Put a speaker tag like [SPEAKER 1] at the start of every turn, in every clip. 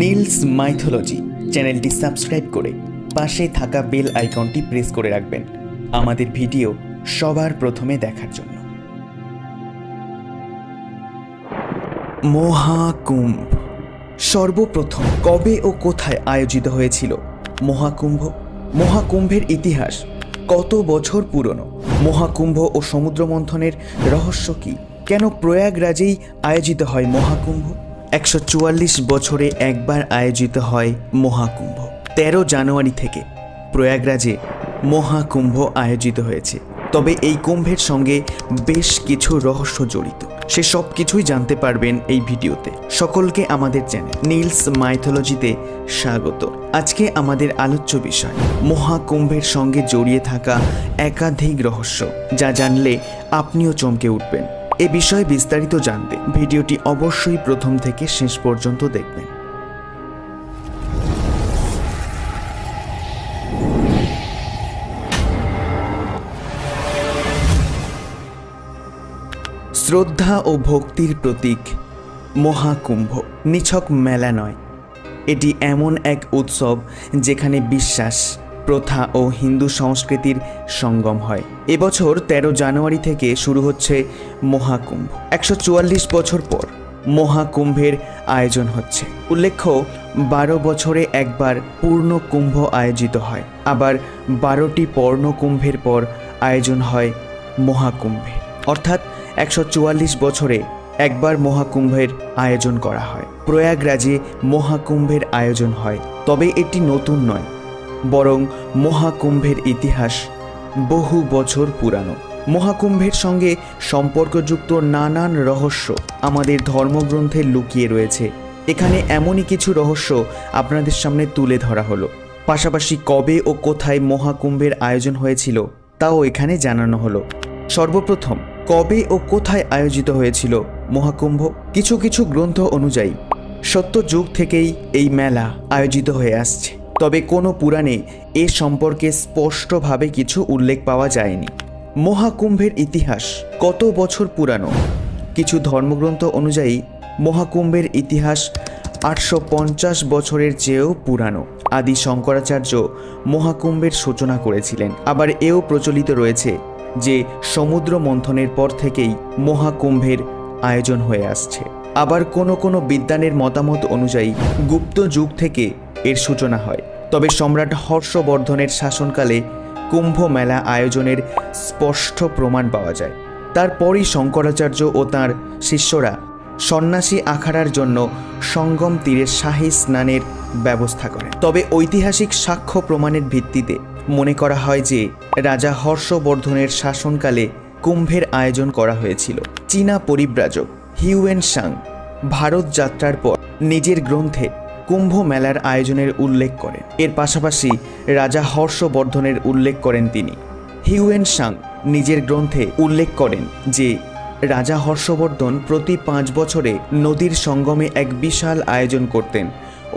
[SPEAKER 1] Niels mythology চ্যানেলটি subscribe করে পাশে থাকা বেল আইকনটি প্রেস করে রাখবেন আমাদের ভিডিও সবার প্রথমে দেখার জন্য। মহাকুম্ভ সর্বপ্রথম কবে ও কোথায় আয়োজিত হয়েছিল মহাকুম্ভ? মহাকুম্ভের ইতিহাস কত বছর পুরনো? মহাকুম্ভ ও সমুদ্র মন্থনের রহস্য কি? কেন প্রয়াগরাজেই আয়োজিত হয় মহাকুম্ভ? 144 বছরে একবার আয়োজিত হয় মহাকুম্ভ। 13 জানুয়ারি থেকে প্রয়াগরাজে মহাকুম্ভ আয়োজিত হয়েছে। তবে এই কুম্ভের সঙ্গে বেশ কিছু রহস্য জড়িত, সে সব কিছুই জানতে পারবেন এই ভিডিওতে। সকলকে আমাদের চ্যানেল নীলস মাইথোলজিতে স্বাগত। আজকে আমাদের আলোচ্য বিষয় মহাকুম্ভের সঙ্গে জড়িয়ে থাকা একাধিক রহস্য, যা জানলে আপনিও চমকে উঠবেন। এ বিষয়ে বিস্তারিত জানতে ভিডিওটি অবশ্যই প্রথম থেকে শেষ পর্যন্ত দেখবেন। শ্রদ্ধা ও ভক্তির প্রতীক মহাকুম্ভ নিছক মেলা নয়, এটি এমন এক উৎসব যেখানে বিশ্বাস, প্রথা ও হিন্দু সংস্কৃতির সঙ্গম হয়। এবছর 13 জানুয়ারি থেকে শুরু হচ্ছে মহাকুম্ভ। 144 বছর পর মহাকুম্ভের আয়োজন হচ্ছে। উল্লেখ্য, 12 বছরে একবার পূর্ণ কুম্ভ আয়োজিত হয়, আবার 12টি পর্ণকুম্ভের পর আয়োজন হয় মহাকুম্ভের। অর্থাৎ 144 বছরে একবার মহাকুম্ভের আয়োজন করা হয়। প্রয়াগরাজে মহাকুম্ভের আয়োজন হয়, তবে এটি নতুন নয়, বরং মহাকুম্ভের ইতিহাস বহু বছর পুরানো। মহাকুম্ভের সঙ্গে সম্পর্কযুক্ত নানান রহস্য আমাদের ধর্মগ্রন্থে লুকিয়ে রয়েছে। এখানে এমনই কিছু রহস্য আপনাদের সামনে তুলে ধরা হলো। পাশাপাশি কবে ও কোথায় মহাকুম্ভের আয়োজন হয়েছিল তাও এখানে জানানো হলো। সর্বপ্রথম, কবে ও কোথায় আয়োজিত হয়েছিল মহাকুম্ভ? কিছু কিছু গ্রন্থ অনুযায়ী সত্যযুগ থেকেই এই মেলা আয়োজিত হয়ে আসছে, তবে কোনো পুরাণে এ সম্পর্কে স্পষ্টভাবে কিছু উল্লেখ পাওয়া যায়নি। মহাকুম্ভের ইতিহাস কত বছর পুরানো? কিছু ধর্মগ্রন্থ অনুযায়ী মহাকুম্ভের ইতিহাস 850 বছরের চেয়েও পুরানো। আদি শঙ্করাচার্য মহাকুম্ভের সূচনা করেছিলেন। আবার এও প্রচলিত রয়েছে যে সমুদ্র মন্থনের পর থেকেই মহাকুম্ভের আয়োজন হয়ে আসছে। আবার কোনো বিদ্বানের মতামত অনুযায়ী গুপ্ত যুগ থেকে এর সূচনা হয়। তবে সম্রাট হর্ষবর্ধনের শাসনকালে কুম্ভ মেলা আয়োজনের স্পষ্ট প্রমাণ পাওয়া যায়। তারপরই শঙ্করাচার্য ও তাঁর শিষ্যরা সন্ন্যাসী আখাড়ার জন্য সঙ্গম তীরে শাহী স্নানের ব্যবস্থা করেন। তবে ঐতিহাসিক সাক্ষ্য প্রমাণের ভিত্তিতে মনে করা হয় যে রাজা হর্ষবর্ধনের শাসনকালে কুম্ভের আয়োজন করা হয়েছিল। চীনা পরিব্রাজক হিউয়েন সাং ভারত যাত্রার পর নিজের গ্রন্থে কুম্ভ মেলার আয়োজনের উল্লেখ করেন। এর পাশাপাশি রাজা হর্ষবর্ধনের উল্লেখ করেন তিনি। হিউয়েন সাং নিজের গ্রন্থে উল্লেখ করেন যে রাজা হর্ষবর্ধন প্রতি 5 বছরে নদীর সঙ্গমে এক বিশাল আয়োজন করতেন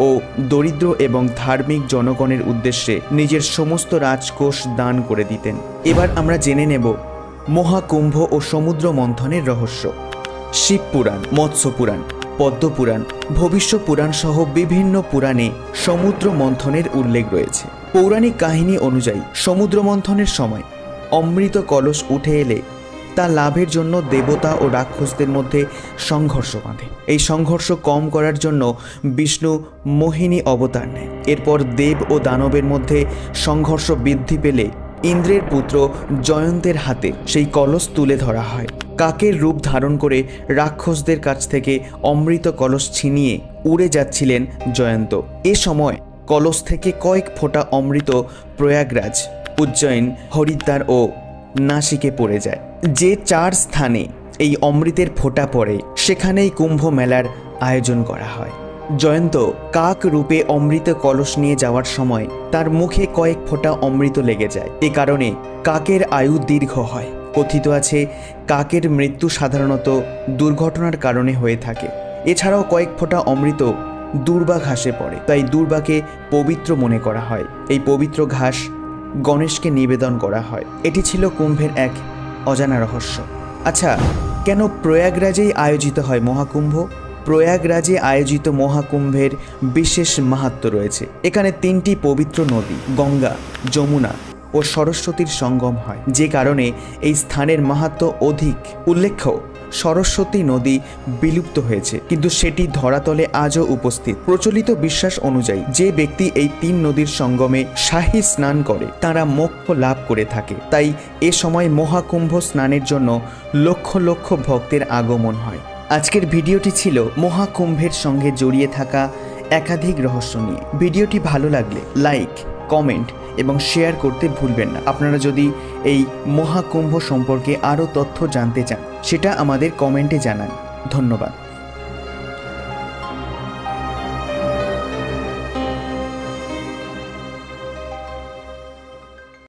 [SPEAKER 1] ও দরিদ্র এবং ধার্মিক জনগণের উদ্দেশ্যে নিজের সমস্ত রাজকোষ দান করে দিতেন। এবার আমরা জেনে নেব মহাকুম্ভ ও সমুদ্র মন্থনের রহস্য। শিবপুরাণ, মৎস্যপুরাণ, পদ্মপুরাণ, ভবিষ্য পুরাণ সহ বিভিন্ন পুরাণে সমুদ্র মন্থনের উল্লেখ রয়েছে। পৌরাণিক কাহিনী অনুযায়ী সমুদ্র মন্থনের সময় অমৃত কলস উঠে এলে তা লাভের জন্য দেবতা ও রাক্ষসদের মধ্যে সংঘর্ষ বাঁধে। এই সংঘর্ষ কম করার জন্য বিষ্ণু মোহিনী অবতার নেয়। এরপর দেব ও দানবের মধ্যে সংঘর্ষ বৃদ্ধি পেলে ইন্দ্রের পুত্র জয়ন্তের হাতে সেই কলস তুলে ধরা হয়। কাকের রূপ ধারণ করে রাক্ষসদের কাছ থেকে অমৃত কলস ছিনিয়ে উড়ে যাচ্ছিলেন জয়ন্ত। এ সময় কলস থেকে কয়েক ফোঁটা অমৃত প্রয়াগরাজ, উজ্জয়ন, হরিদ্বার ও নাসিকে পড়ে যায়। যে 4 স্থানে এই অমৃতের ফোঁটা পড়ে সেখানেই কুম্ভ মেলার আয়োজন করা হয়। জয়ন্ত কাক রূপে অমৃত কলস নিয়ে যাওয়ার সময় তার মুখে কয়েক ফোঁটা অমৃত লেগে যায়। এ কারণে কাকের আয়ু দীর্ঘ হয়। কথিত আছে কাকের মৃত্যু সাধারণত দুর্ঘটনার কারণে হয়ে থাকে। এছাড়াও কয়েক ফোঁটা অমৃত দুর্বা ঘাসে পড়ে, তাই দুর্বাকে পবিত্র মনে করা হয়। এই পবিত্র ঘাস গণেশকে নিবেদন করা হয়। এটি ছিল কুম্ভের এক অজানা রহস্য। আচ্ছা, কেন প্রয়াগরাজেই আয়োজিত হয় মহাকুম্ভ? প্রয়াগরাজে আয়োজিত মহাকুম্ভের বিশেষ মাহাত্ম্য রয়েছে। এখানে 3টি পবিত্র নদী গঙ্গা, যমুনা ও সরস্বতীর সঙ্গম হয়, যে কারণে এই স্থানের মাহাত্ম্য অধিক। উল্লেখ্য, সরস্বতী নদী বিলুপ্ত হয়েছে, কিন্তু সেটি ধরাতলে আজও উপস্থিত। প্রচলিত বিশ্বাস অনুযায়ী যে ব্যক্তি এই 3 নদীর সঙ্গমে শাহী স্নান করে তারা মোক্ষ লাভ করে থাকে। তাই এ সময় মহাকুম্ভ স্নানের জন্য লক্ষ লক্ষ ভক্তের আগমন হয়। আজকের ভিডিওটি ছিল মহাকুম্ভের সঙ্গে জড়িয়ে থাকা একাধিক রহস্য নিয়ে। ভিডিওটি ভালো লাগলে লাইক, কমেন্ট এবং শেয়ার করতে ভুলবেন না। আপনারা যদি এই মহাকুম্ভ সম্পর্কে আরও তথ্য জানতে চান সেটা আমাদের কমেন্টে জানান। ধন্যবাদ।